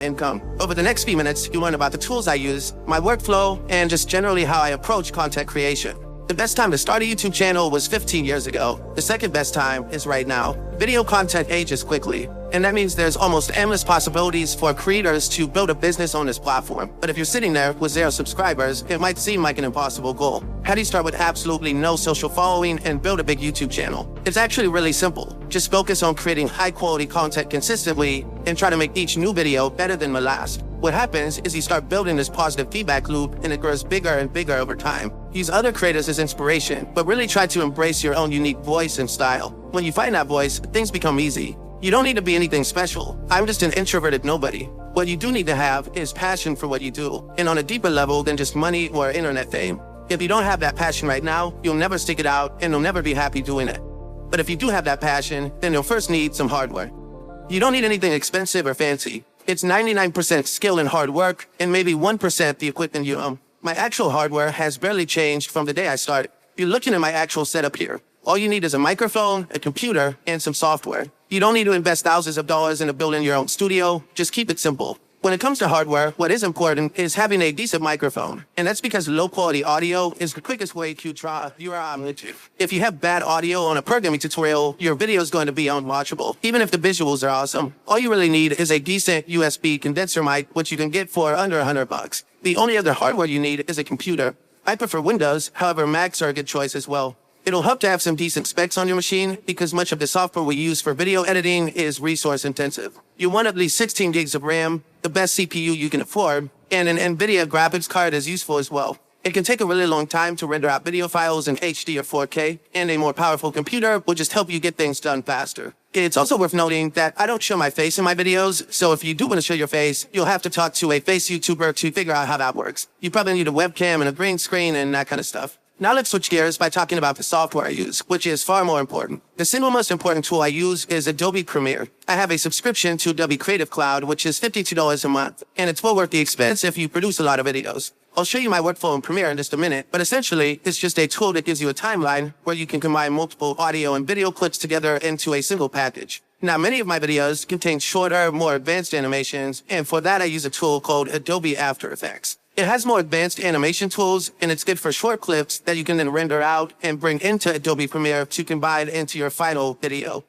income. Over the next few minutes, you'll learn about the tools I use, my workflow, and just generally how I approach content creation. The best time to start a YouTube channel was 15 years ago. The second best time is right now. Video content ages quickly, and that means there's almost endless possibilities for creators to build a business on this platform. But if you're sitting there with 0 subscribers, it might seem like an impossible goal. How do you start with absolutely no social following and build a big YouTube channel? It's actually really simple. Just focus on creating high-quality content consistently and try to make each new video better than the last. What happens is you start building this positive feedback loop, and it grows bigger and bigger over time. Use other creators as inspiration, but really try to embrace your own unique voice and style. When you find that voice, things become easy. You don't need to be anything special. I'm just an introverted nobody. What you do need to have is passion for what you do, and on a deeper level than just money or internet fame. If you don't have that passion right now, you'll never stick it out, and you'll never be happy doing it. But if you do have that passion, then you'll first need some hardware. You don't need anything expensive or fancy. It's 99% skill and hard work, and maybe 1% the equipment you own. My actual hardware has barely changed from the day I started. You're looking at my actual setup here. All you need is a microphone, a computer, and some software. You don't need to invest thousands of dollars into building your own studio. Just keep it simple. When it comes to hardware, what is important is having a decent microphone. And that's because low-quality audio is the quickest way to try your YouTube. If you have bad audio on a programming tutorial, your video is going to be unwatchable, even if the visuals are awesome. All you really need is a decent USB condenser mic, which you can get for under $100. The only other hardware you need is a computer. I prefer Windows, however, Macs are a good choice as well. It'll help to have some decent specs on your machine because much of the software we use for video editing is resource intensive. You want at least 16 gigs of RAM, the best CPU you can afford, and an NVIDIA graphics card is useful as well. It can take a really long time to render out video files in HD or 4K, and a more powerful computer will just help you get things done faster. It's also worth noting that I don't show my face in my videos, so if you do want to show your face, you'll have to talk to a face YouTuber to figure out how that works. You probably need a webcam and a green screen and that kind of stuff. Now let's switch gears by talking about the software I use, which is far more important. The single most important tool I use is Adobe Premiere. I have a subscription to Adobe Creative Cloud, which is $52 a month, and it's well worth the expense if you produce a lot of videos. I'll show you my workflow in Premiere in just a minute, but essentially, it's just a tool that gives you a timeline where you can combine multiple audio and video clips together into a single package. Now, many of my videos contain shorter, more advanced animations, and for that I use a tool called Adobe After Effects. It has more advanced animation tools, and it's good for short clips that you can then render out and bring into Adobe Premiere to combine into your final video.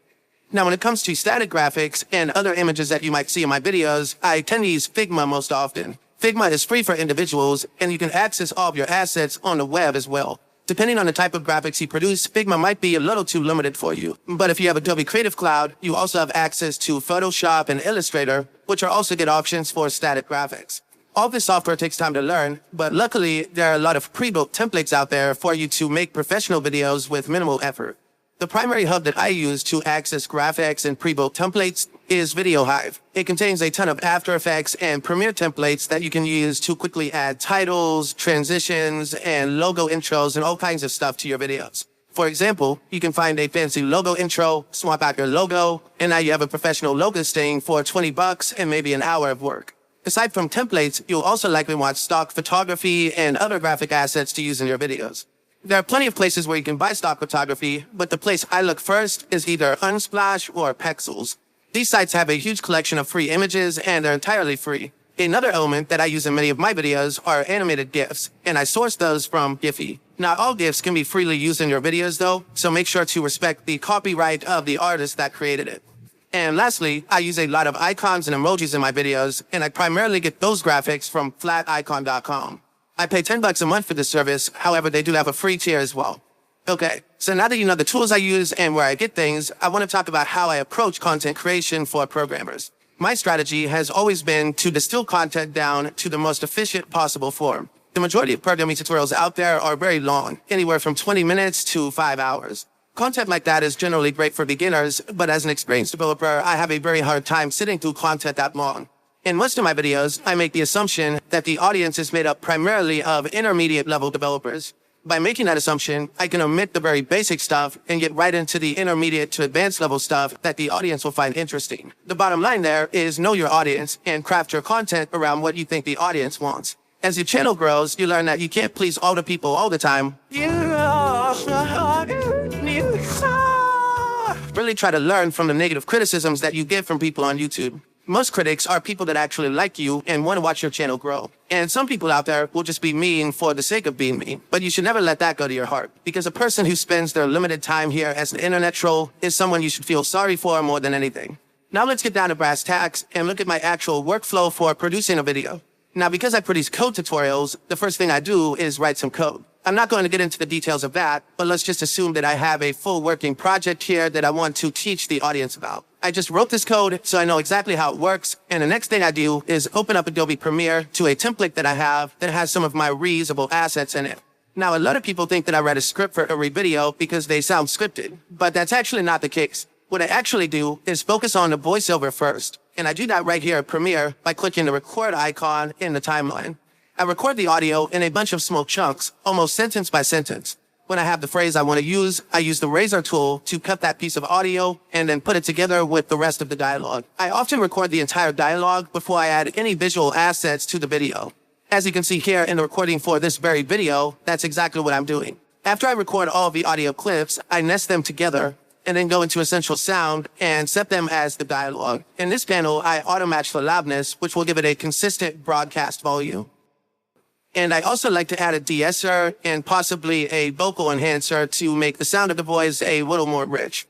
Now, when it comes to static graphics and other images that you might see in my videos, I tend to use Figma most often. Figma is free for individuals, and you can access all of your assets on the web as well. Depending on the type of graphics you produce, Figma might be a little too limited for you. But if you have Adobe Creative Cloud, you also have access to Photoshop and Illustrator, which are also good options for static graphics. All this software takes time to learn, but luckily there are a lot of pre-built templates out there for you to make professional videos with minimal effort. The primary hub that I use to access graphics and pre-built templates is Video Hive. It contains a ton of After Effects and Premiere templates that you can use to quickly add titles, transitions, and logo intros and all kinds of stuff to your videos. For example, you can find a fancy logo intro, swap out your logo, and now you have a professional logo sting for $20 and maybe an hour of work. Aside from templates, you'll also likely want stock photography and other graphic assets to use in your videos. There are plenty of places where you can buy stock photography, but the place I look first is either Unsplash or Pexels. These sites have a huge collection of free images, and they're entirely free. Another element that I use in many of my videos are animated GIFs, and I source those from Giphy. Not all GIFs can be freely used in your videos though, so make sure to respect the copyright of the artist that created it. And lastly, I use a lot of icons and emojis in my videos, and I primarily get those graphics from flaticon.com. I pay $10 a month for this service, however, they do have a free tier as well. Okay, so now that you know the tools I use and where I get things, I want to talk about how I approach content creation for programmers. My strategy has always been to distill content down to the most efficient possible form. The majority of programming tutorials out there are very long, anywhere from 20 minutes to 5 hours. Content like that is generally great for beginners, but as an experienced developer, I have a very hard time sitting through content that long. In most of my videos, I make the assumption that the audience is made up primarily of intermediate level developers. By making that assumption, I can omit the very basic stuff and get right into the intermediate to advanced level stuff that the audience will find interesting. The bottom line there is know your audience and craft your content around what you think the audience wants. As your channel grows, you learn that you can't please all the people all the time. Really try to learn from the negative criticisms that you get from people on YouTube. Most critics are people that actually like you and want to watch your channel grow. And some people out there will just be mean for the sake of being mean. But you should never let that go to your heart, because a person who spends their limited time here as an internet troll is someone you should feel sorry for more than anything. Now let's get down to brass tacks and look at my actual workflow for producing a video. Now, because I produce code tutorials, the first thing I do is write some code. I'm not going to get into the details of that, but let's just assume that I have a full working project here that I want to teach the audience about. I just wrote this code so I know exactly how it works, and the next thing I do is open up Adobe Premiere to a template that I have that has some of my reusable assets in it. Now, a lot of people think that I write a script for every video because they sound scripted, but that's actually not the case. What I actually do is focus on the voiceover first, and I do that right here at Premiere by clicking the record icon in the timeline. I record the audio in a bunch of small chunks, almost sentence by sentence. When I have the phrase I want to use, I use the razor tool to cut that piece of audio and then put it together with the rest of the dialogue. I often record the entire dialogue before I add any visual assets to the video. As you can see here in the recording for this very video, that's exactly what I'm doing. After I record all of the audio clips, I nest them together and then go into Essential Sound and set them as the dialogue. In this panel, I auto-match the loudness, which will give it a consistent broadcast volume. And I also like to add a de-esser and possibly a vocal enhancer to make the sound of the voice a little more rich.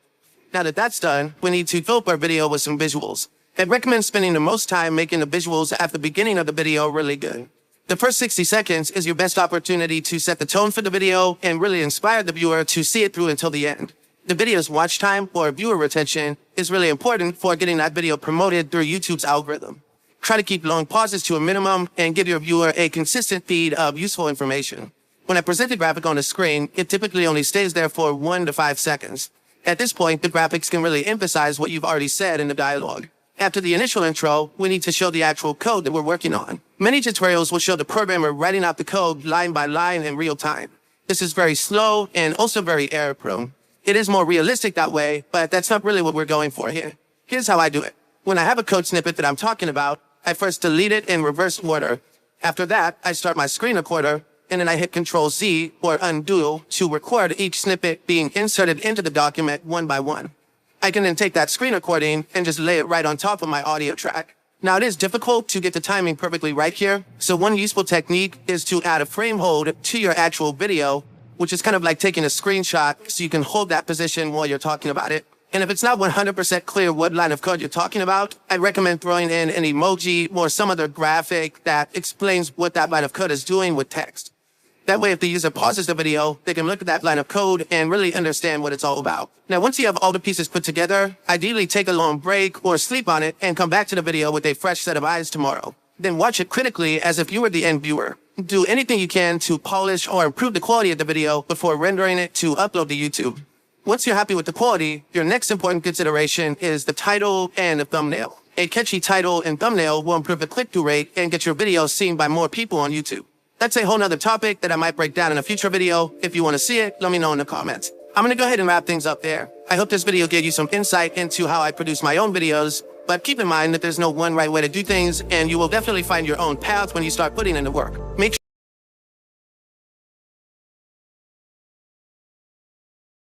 Now that that's done, we need to fill up our video with some visuals. I'd recommend spending the most time making the visuals at the beginning of the video really good. The first 60 seconds is your best opportunity to set the tone for the video and really inspire the viewer to see it through until the end. The video's watch time or viewer retention is really important for getting that video promoted through YouTube's algorithm. Try to keep long pauses to a minimum and give your viewer a consistent feed of useful information. When I present the graphic on the screen, it typically only stays there for 1 to 5 seconds. At this point, the graphics can really emphasize what you've already said in the dialogue. After the initial intro, we need to show the actual code that we're working on. Many tutorials will show the programmer writing out the code line by line in real time. This is very slow and also very error-prone. It is more realistic that way, but that's not really what we're going for here. Here's how I do it. When I have a code snippet that I'm talking about, I first delete it in reverse order. After that, I start my screen recorder, and then I hit Control-Z or undo to record each snippet being inserted into the document one by one. I can then take that screen recording and just lay it right on top of my audio track. Now, it is difficult to get the timing perfectly right here, so one useful technique is to add a frame hold to your actual video, which is kind of like taking a screenshot so you can hold that position while you're talking about it. And if it's not 100% clear what line of code you're talking about, I recommend throwing in an emoji or some other graphic that explains what that line of code is doing with text. That way, if the user pauses the video, they can look at that line of code and really understand what it's all about. Now, once you have all the pieces put together, ideally take a long break or sleep on it and come back to the video with a fresh set of eyes tomorrow. Then watch it critically as if you were the end viewer. Do anything you can to polish or improve the quality of the video before rendering it to upload to YouTube. Once you're happy with the quality, your next important consideration is the title and the thumbnail. A catchy title and thumbnail will improve the click-through rate and get your video seen by more people on YouTube. That's a whole nother topic that I might break down in a future video. If you want to see it, let me know in the comments. I'm going to go ahead and wrap things up there. I hope this video gave you some insight into how I produce my own videos, but keep in mind that there's no one right way to do things, and you will definitely find your own path when you start putting in the work. Make